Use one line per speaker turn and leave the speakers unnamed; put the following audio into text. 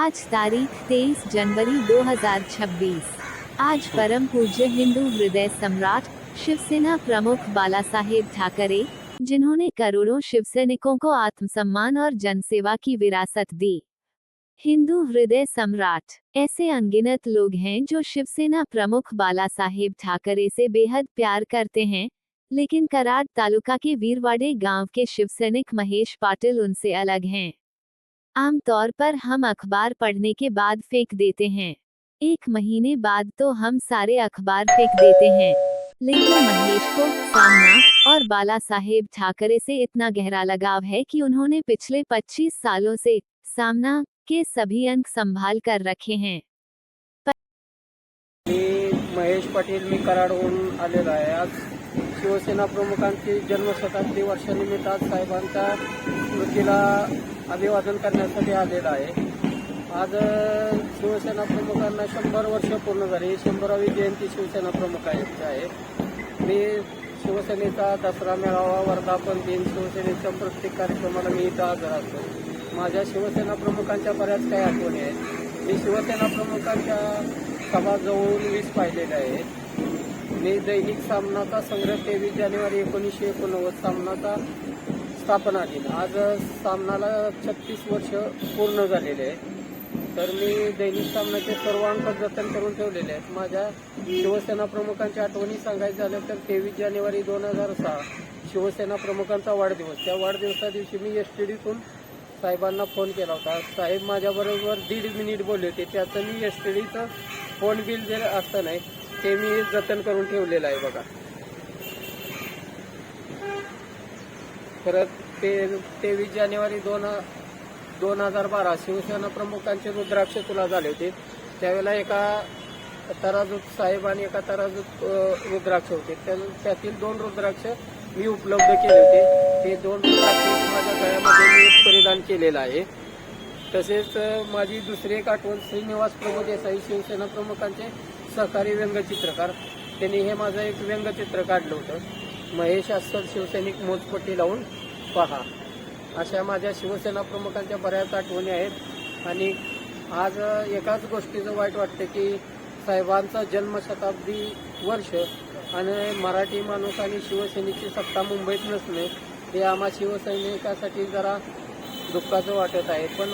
आज तारीख 23 जनवरी 2026। आज परम पूज्य हिंदू हृदय सम्राट शिवसेना प्रमुख बालासाहेब ठाकरे, जिन्होंने करोड़ों शिवसैनिकों को आत्मसम्मान और जनसेवा की विरासत दी। हिंदू हृदय सम्राट ऐसे अनगिनत लोग हैं जो शिवसेना प्रमुख बालासाहेब ठाकरे से बेहद प्यार करते हैं, लेकिन कराड तालुका के वीरवाड़े गांव के शिवसैनिक महेश पाटिल उनसे अलग हैं। आमतौर पर हम अखबार पढ़ने के बाद फेंक देते हैं। एक महीने बाद तो हम सारे अखबार फेंक देते हैं, लेकिन महेश को सामना और बालासाहेब ठाकरे से इतना गहरा लगाव है कि उन्होंने पिछले 25 सालों से सामना के सभी अंक संभाल कर रखे हैं।
महेश पाटील, मी कराडहून आलेलो आहे। आज शिवसेना प्रमुखांची जन्मशताब्दी वर्षानिमित्त आज साहेबांच्या स्मृतीला अभिवादन करण्यासाठी आलेला आहे। आज शिवसेना प्रमुखांना 100 वर्ष पूर्ण झाली। 100वी जयंती शिवसेना प्रमुखांची आहे। मी शिवसेनेचा दसरा मेळावा, वर्धापन दिन, शिवसेनेच्या प्रत्येक कार्यक्रमाला मी इथं हजर असतो। माझ्या शिवसेना प्रमुखांच्या बऱ्याच काही आठवणी आहेत। मी शिवसेना प्रमुखांच्या सभा जवळून 20 पाहिलेल्या आहेत। मी दैनिक सामनाचा संग्रह 23 जानेवारी 1989 सामनाचा स्थापना दिन। आज सामनाला 36 वर्ष पूर्ण झालेले आहे। तर मी दैनिक सामनाचे सर्व अंक जतन करून ठेवलेले आहेत। माझ्या शिवसेना प्रमुखांच्या आठवणी सांगायचं झालं तर 23 जानेवारी 2006 शिवसेना प्रमुखांचा वाढदिवस। त्या वाढदिवसा दिवशी मी एसटीडीतून साहेबांना फोन केला होता। साहेब माझ्याबरोबर 1.5 मिनिट बोलले होते। त्याचं मी एसटीडीचं फोन बिल जे असतं नाही ते मी जतन करून ठेवलेलं आहे बघा। परत 23 जानेवारी 2012 शिवसेना प्रमुखांचे रुद्राक्ष तुला झाले होते। त्यावेळेला एका तराजूत साहेब आणि एका तराजूत रुद्राक्ष होते। त्यातील 2 रुद्राक्ष मी उपलब्ध केले होते। ते 2 रुद्राक्ष माझ्या गळ्यामध्ये मी परिधान केलेलं आहे। तसेच माझी दुसरी एक आठवण श्रीनिवास प्रभू देसाई, शिवसेना प्रमुखांचे सहकारी व्यंगचित्रकार, त्यांनी हे माझं एक व्यंगचित्र काढलं होतं। महेश अस्सल शिवसैनिक मोजपट्टी लावून पहा। अशा माझ्या शिवसेना प्रमुखांच्या बऱ्याच आठवणी आहेत। आणि आज एकाच गोष्टीचं वाईट वाटतं की साहेबांचा जन्मशताब्दी वर्ष आणि मराठी माणूस आणि शिवसेनेची सत्ता मुंबईत नसणे हे आम्हा शिवसैनिकासाठी जरा दुःखाचं वाटत आहे। पण